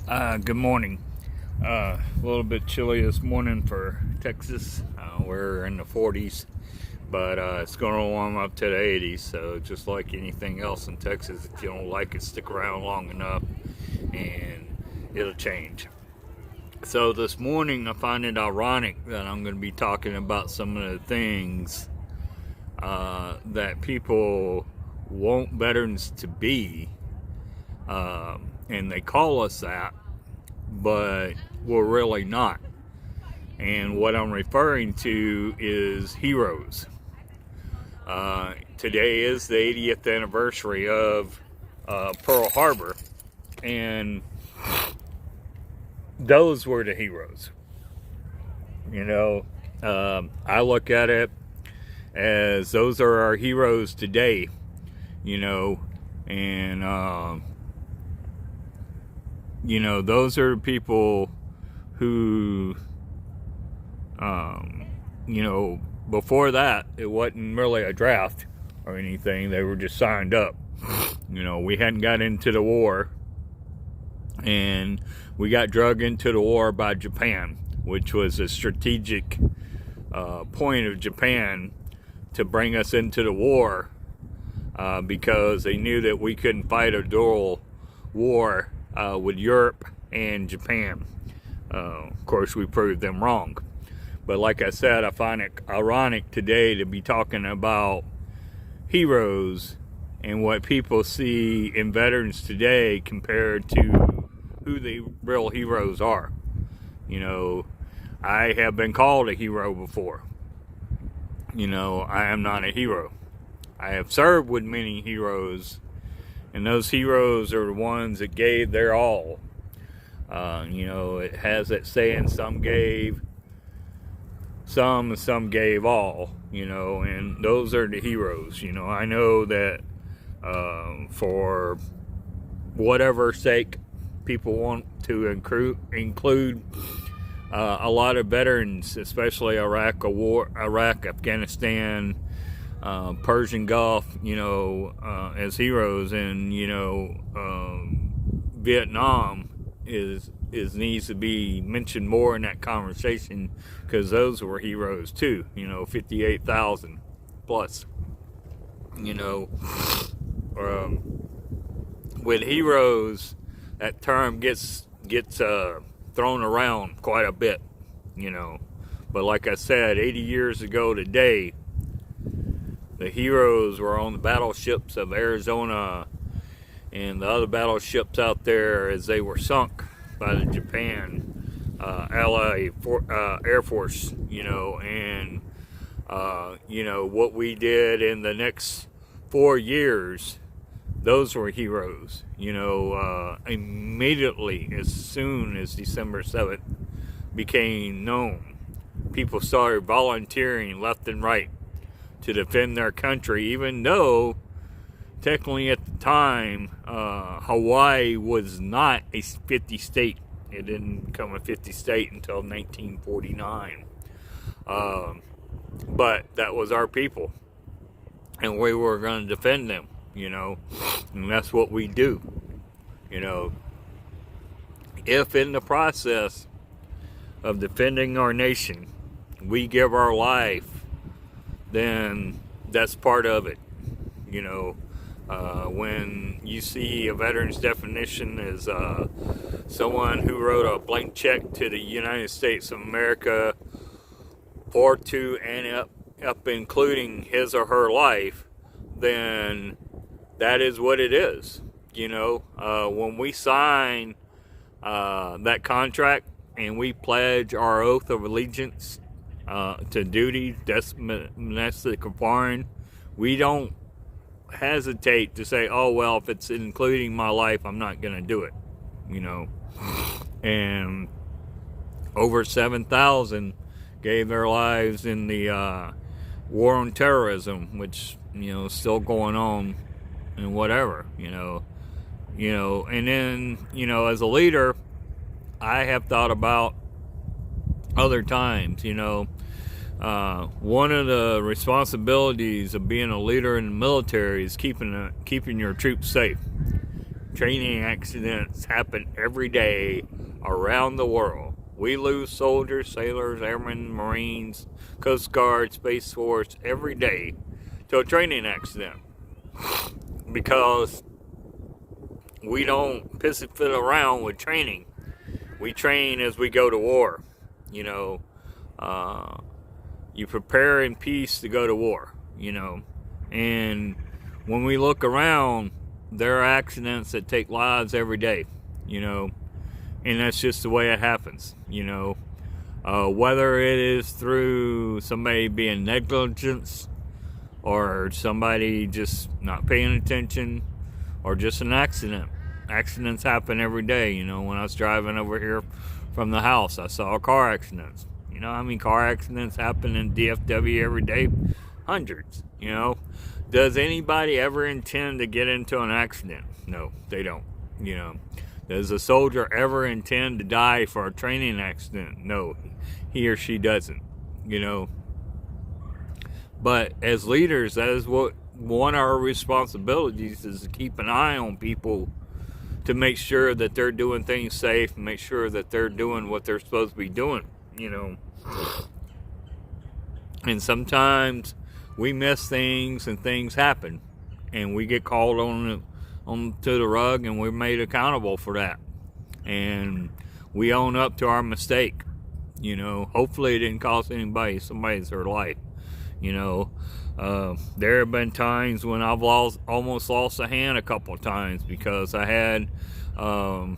Good morning. A little bit chilly this morning for Texas. We're in the 40s, but it's going to warm up to the 80s. So just like anything else in Texas, if you don't like it, stick around long enough and it'll change. So this morning, I find it ironic that I'm going to be talking about some of the things that people want veterans to be, and they call us that, but we're really not. And what I'm referring to is heroes. Today is the 80th anniversary of Pearl Harbor, and those were the heroes. I look at it as those are our heroes today, and those are people who, before that, it wasn't really a draft or anything. They were just signed up. We hadn't got into the war, and we got dragged into the war by Japan, which was a strategic point of Japan to bring us into the war because they knew that we couldn't fight a dual war with Europe and Japan. Of course, we proved them wrong. But like I said, I find it ironic today to be talking about heroes and what people see in veterans today compared to who the real heroes are. I have been called a hero before. I am not a hero. I have served with many heroes, and those heroes are the ones that gave their all. It has that saying, some gave some, and some gave all, and those are the heroes. I know that for whatever sake, people want to include a lot of veterans, especially Iraq, Afghanistan, Persian Gulf, as heroes, and Vietnam is needs to be mentioned more in that conversation because those were heroes too. 58,000 plus. With heroes, that term gets thrown around quite a bit. But like I said, 80 years ago today, the heroes were on the battleships of Arizona and the other battleships out there as they were sunk by the Japan Air Force, and what we did in the next 4 years, those were heroes. Immediately, as soon as December 7th became known, people started volunteering left and right to defend their country, even though technically at the time Hawaii was not a 50 state. It didn't become a 50 state until 1949. But that was our people, and we were going to defend them, and that's what we do. If in the process of defending our nation we give our life, then that's part of it. When you see a veteran's definition as someone who wrote a blank check to the United States of America for to and up including his or her life, then that is what it is. When we sign that contract and we pledge our oath of allegiance to duty, domestic or foreign, we don't hesitate to say, oh, well, if it's including my life, I'm not going to do it. And over 7,000 gave their lives in the war on terrorism, which, is still going on and whatever, and then, as a leader, I have thought about other times, one of the responsibilities of being a leader in the military is keeping your troops safe. training accidents happen every day around the world. We lose soldiers, sailors, airmen, Marines, Coast Guard, Space Force every day to a training accident because we don't piss and fit around with training. We train as we go to war. You know, you prepare in peace to go to war, you know. And when we look around, there are accidents that take lives every day, you know. And that's just the way it happens, you know. Whether it is through somebody being negligent or somebody just not paying attention or just an accident. Accidents happen every day, you know. When I was driving over here from the house, I saw car accidents. You know, I mean, car accidents happen in DFW every day, hundreds, you know. Does anybody ever intend to get into an accident? No, they don't, you know. Does a soldier ever intend to die for a training accident? No, he or she doesn't, you know. But as leaders, that is what one of our responsibilities is, to keep an eye on people, to make sure that they're doing things safe, and make sure that they're doing what they're supposed to be doing, you know. And sometimes we miss things and things happen, and we get called on to the rug, and we're made accountable for that. And we own up to our mistake, you know. Hopefully it didn't cost somebody's their life, you know. There have been times when I've almost lost a hand a couple of times because I had a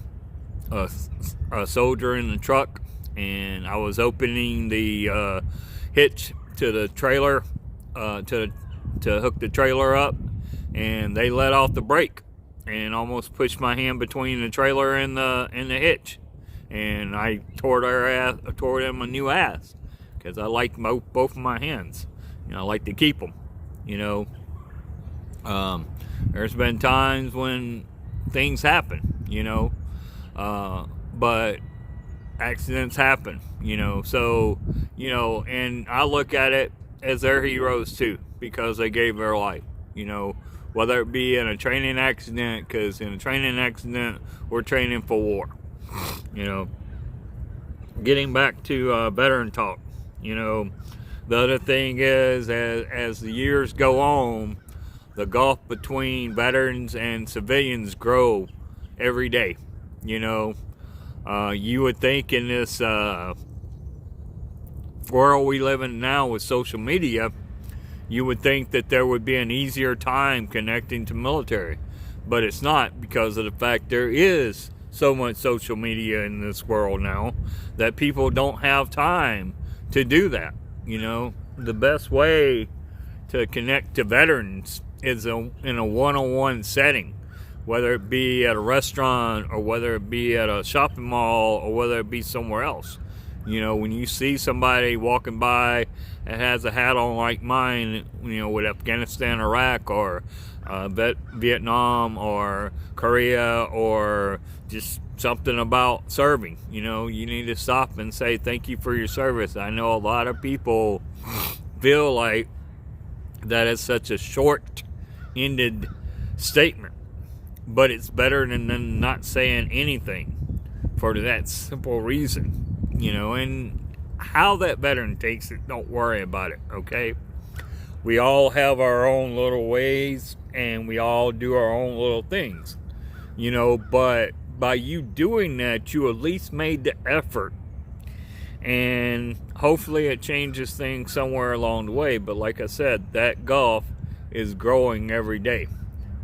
soldier in the truck, and I was opening the hitch to the trailer to hook the trailer up, and they let off the brake and almost pushed my hand between the trailer and the hitch, and I tore them a new ass because I like both of my hands. You know, I like to keep them, you know. There's been times when things happen, you know, but accidents happen, you know. So, you know, and I look at it as their heroes too, because they gave their life, you know, whether it be in a training accident, because in a training accident, we're training for war, you know. Getting back to veteran talk, you know. The other thing is, as the years go on, the gulf between veterans and civilians grow every day. You know, you would think in this world we live in now with social media, you would think that there would be an easier time connecting to military. But it's not, because of the fact there is so much social media in this world now that people don't have time to do that. You know, the best way to connect to veterans is in a one-on-one setting, whether it be at a restaurant or whether it be at a shopping mall or whether it be somewhere else. You know, when you see somebody walking by that has a hat on like mine, you know, with Afghanistan, Iraq, or Vietnam, or Korea, or just something about serving, you know, you need to stop and say thank you for your service. I know a lot of people feel like that is such a short-ended statement, but it's better than them not saying anything, for that simple reason, you know. And how that veteran takes it, don't worry about it, okay? We all have our own little ways, and we all do our own little things, you know. But by you doing that, you at least made the effort, and hopefully it changes things somewhere along the way. But like I said, that gulf is growing every day.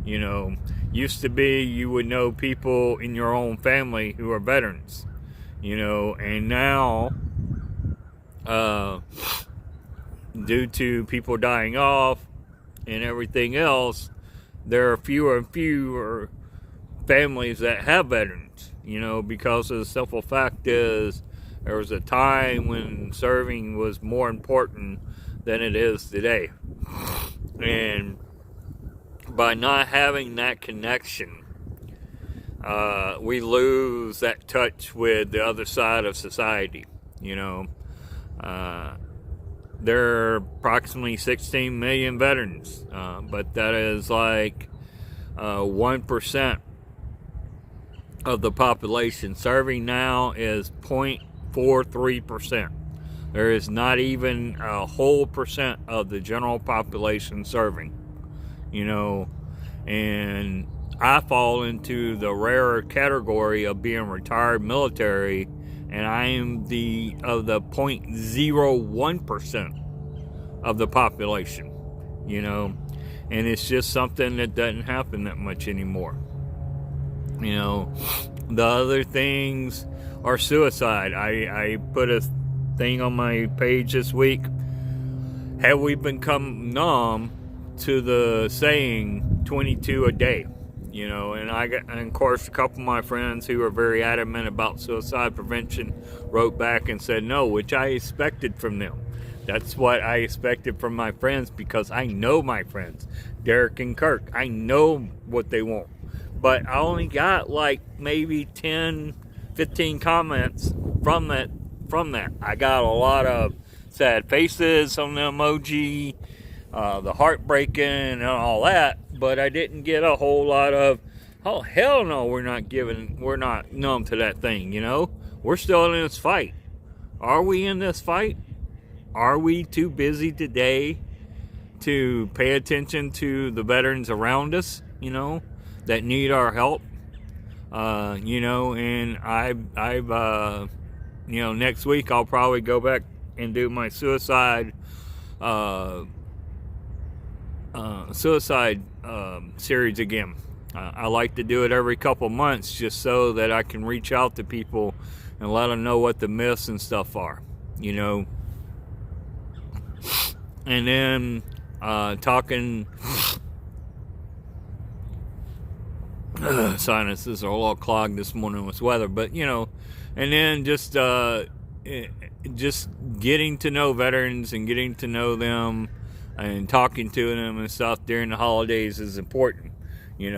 You know, used to be you would know people in your own family who are veterans, you know, and now due to people dying off and everything else, there are fewer and fewer families that have veterans, you know, because of the simple fact is there was a time when serving was more important than it is today. And by not having that connection, we lose that touch with the other side of society, you know. There are approximately 16 million veterans, but that is like 1% of the population. Serving now is 0.43%. There is not even a whole percent of the general population serving, and I fall into the rarer category of being retired military, and I am of the 0.01% of the population, and it's just something that doesn't happen that much anymore. The other things are suicide. I put a thing on my page this week. Have we become numb to the saying 22 a day? And of course, a couple of my friends who are very adamant about suicide prevention wrote back and said no, which I expected from them. That's what I expected from my friends, because I know my friends, Derek and Kirk. I know what they want. But I only got like maybe 10, 15 comments from that. I got a lot of sad faces on the emoji, the heartbreaking and all that, but I didn't get a whole lot of, oh hell no, we're not numb to that thing, We're still in this fight. Are we in this fight? Are we too busy today to pay attention to the veterans around us, that need our help? And I've next week I'll probably go back and do my suicide series again. I like to do it every couple months just so that I can reach out to people and let them know what the myths and stuff are, And then talking sinuses are a little clogged this morning with weather, but and then just getting to know veterans and getting to know them and talking to them and stuff during the holidays is important. When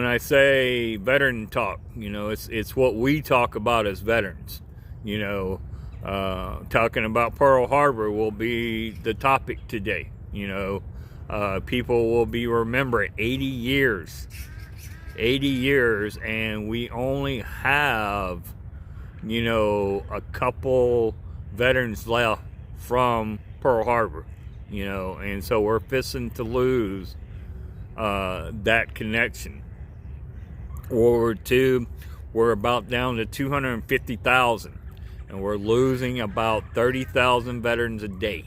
I say veteran talk, it's what we talk about as veterans. Talking about Pearl Harbor will be the topic today. People will be remembering 80 years, and we only have, a couple veterans left from Pearl Harbor, and so we're fixing to lose that connection. World War II, we're about down to 250,000, and we're losing about 30,000 veterans a day.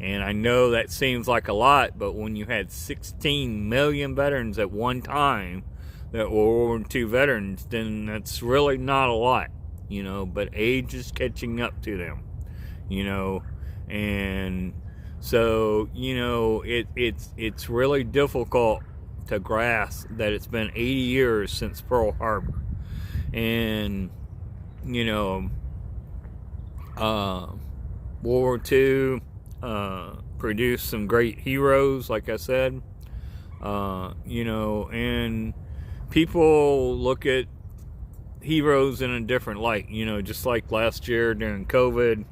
And I know that seems like a lot, but when you had 16 million veterans at one time that were World War II veterans, then that's really not a lot, but age is catching up to them, and so, it's really difficult to grasp that it's been 80 years since Pearl Harbor. And, World War II produced some great heroes, like I said, and people look at heroes in a different light, just like last year during COVID.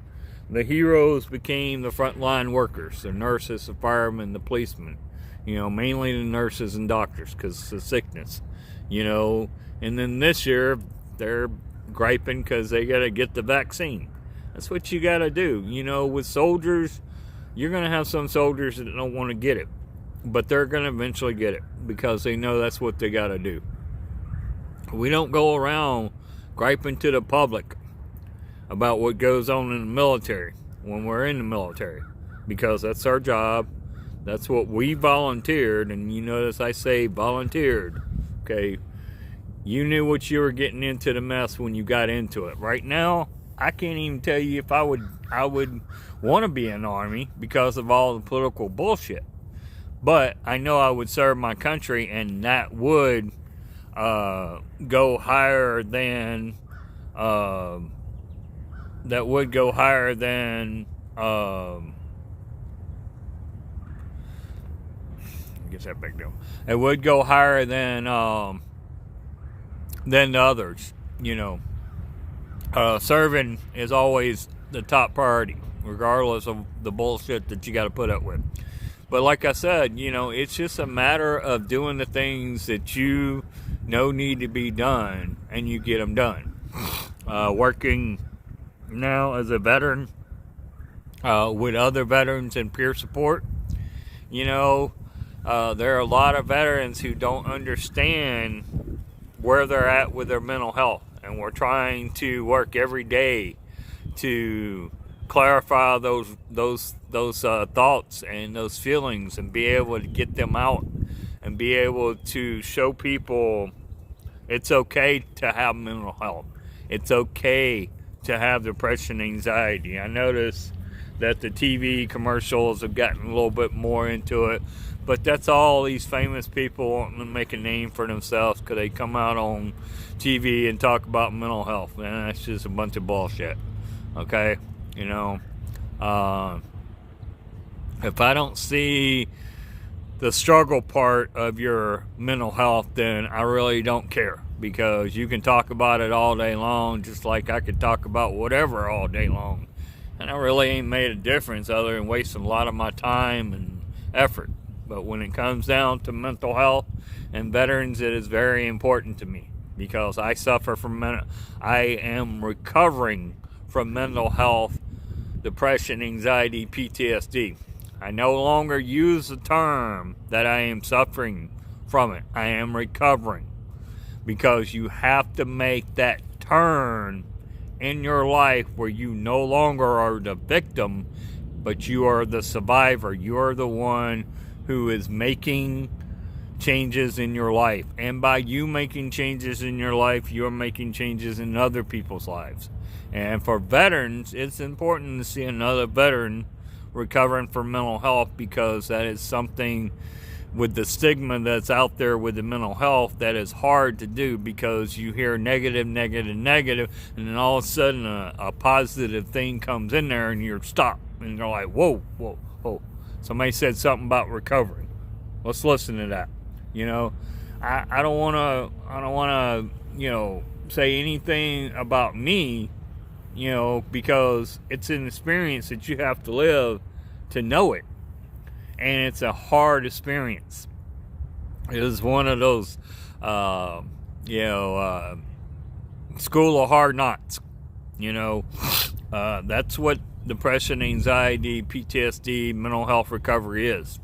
The heroes became the frontline workers, the nurses, the firemen, the policemen, mainly the nurses and doctors because of the sickness, and then this year they're griping because they got to get the vaccine. That's what you got to do. With soldiers, you're going to have some soldiers that don't want to get it, but they're going to eventually get it because they know that's what they got to do. We don't go around griping to the public about what goes on in the military when we're in the military, because that's our job. That's what we volunteered, and you notice I say volunteered, okay? You knew what you were getting into the mess when you got into it. Right now, I can't even tell you if I would want to be in the Army because of all the political bullshit. But I know I would serve my country, and that would go higher than get that back down. It would go higher than the others, Serving is always the top priority, regardless of the bullshit that you got to put up with. But like I said, it's just a matter of doing the things that you know need to be done, and you get them done. Working now as a veteran with other veterans and peer support, there are a lot of veterans who don't understand where they're at with their mental health, and we're trying to work every day to clarify those thoughts and those feelings, and be able to get them out, and be able to show people it's okay to have mental health. It's okay to have depression, anxiety. I notice that the TV commercials have gotten a little bit more into it, but that's all these famous people wanting to make a name for themselves because they come out on TV and talk about mental health. Man, that's just a bunch of bullshit. Okay? If I don't see the struggle part of your mental health, then I really don't care, because you can talk about it all day long, just like I could talk about whatever all day long, and I really ain't made a difference other than wasting a lot of my time and effort. But when it comes down to mental health and veterans, it is very important to me, because I suffer from I am recovering from mental health, depression, anxiety, PTSD. I no longer use the term that I am suffering from it. I am recovering, because you have to make that turn in your life where you no longer are the victim, but you are the survivor. You are the one who is making changes in your life. And by you making changes in your life, you're making changes in other people's lives. And for veterans, it's important to see another veteran recovering from mental health, because that is something, with the stigma that's out there with the mental health, that is hard to do, because you hear negative, and then all of a sudden a positive thing comes in there and you're stopped, and you're like, whoa. Somebody said something about recovering. Let's listen to that. I don't want to say anything about me, because it's an experience that you have to live to know it. And it's a hard experience. It is one of those, school of hard knocks. That's what depression, anxiety, PTSD, mental health recovery is.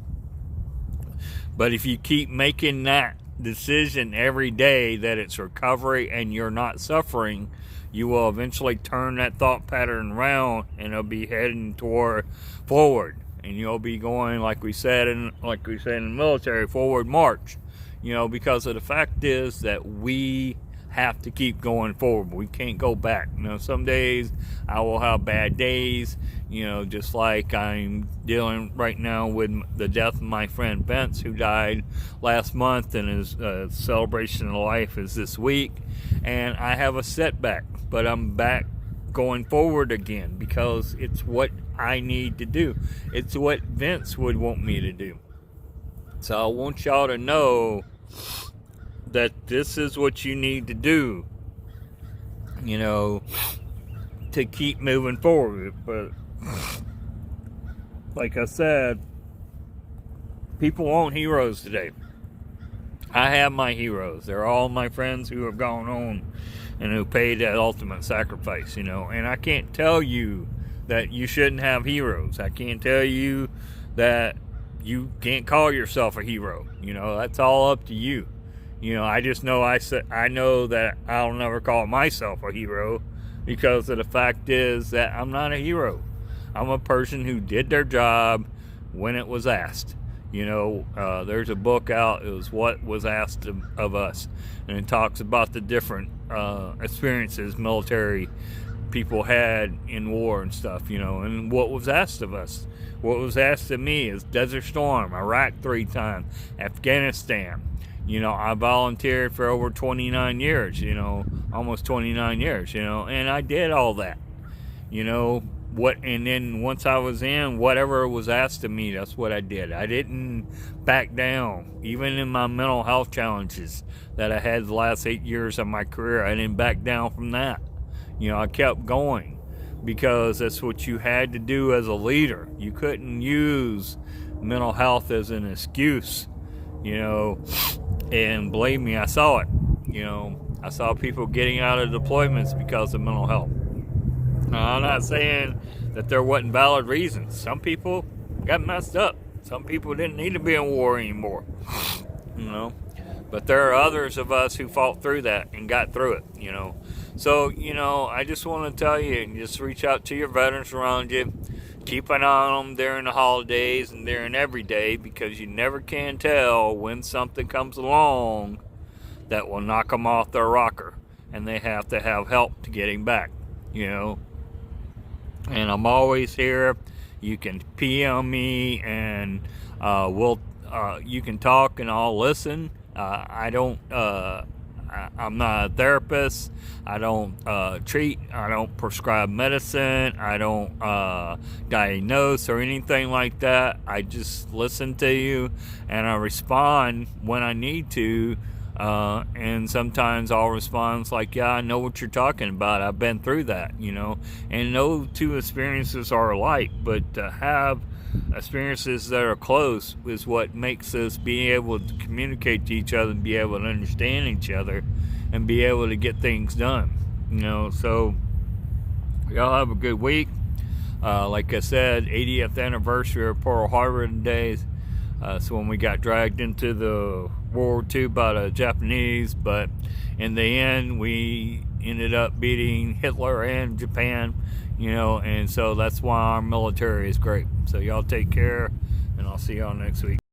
But if you keep making that decision every day that it's recovery and you're not suffering, you will eventually turn that thought pattern around, and it'll be heading toward forward. And you'll be going, like we said in the military, forward march. Because of the fact is that we have to keep going forward. We can't go back. Some days I will have bad days, just like I'm dealing right now with the death of my friend Vince, who died last month, and his celebration of life is this week. And I have a setback, but I'm back going forward again, because it's what I need to do. It's what Vince would want me to do. So I want y'all to know that this is what you need to do, to keep moving forward. But like I said, people want heroes today. I have my heroes. They're all my friends who have gone on and who paid that ultimate sacrifice, and I can't tell you that you shouldn't have heroes. I can't tell you that you can't call yourself a hero. That's all up to you. I just know I know that I'll never call myself a hero, because of the fact is that I'm not a hero. I'm a person who did their job when it was asked. There's a book out, it was What Was Asked of Us, and it talks about the different experiences military people had in war and stuff, and what was asked of us. What was asked of me is Desert Storm, Iraq 3 times, Afghanistan. I volunteered for over 29 years, almost 29 years, and I did all that, and then once I was in, whatever was asked of me, that's what I did. I didn't back down. Even in my mental health challenges that I had the last 8 years of my career, I didn't back down from that. I kept going, because that's what you had to do as a leader. You couldn't use mental health as an excuse, you know, and believe me, I saw it. You know, I saw people getting out of deployments because of mental health. Now, I'm not saying that there wasn't valid reasons. Some people got messed up. Some people didn't need to be in war anymore, you know. But there are others of us who fought through that and got through it, you know. So, you know, I just want to tell you, just reach out to your veterans around you. Keep an eye on them during the holidays and during every day, because you never can tell when something comes along that will knock them off their rocker, and they have to have help to getting back, you know. And I'm always here. You can PM me, and you can talk, and I'll listen. I'm not a therapist. I don't treat. I don't prescribe medicine. I don't diagnose or anything like that. I just listen to you, and I respond when I need to. And sometimes I'll respond like, yeah, I know what you're talking about. I've been through that, you know. And no two experiences are alike, but to have experiences that are close is what makes us be able to communicate to each other and be able to understand each other and be able to get things done, you know. So y'all have a good week. Like I said, 80th anniversary of Pearl Harbor today. So when we got dragged into the World War II by the Japanese, but in the end we ended up beating Hitler and Japan, you know, and so that's why our military is great. So y'all take care, and I'll see y'all next week.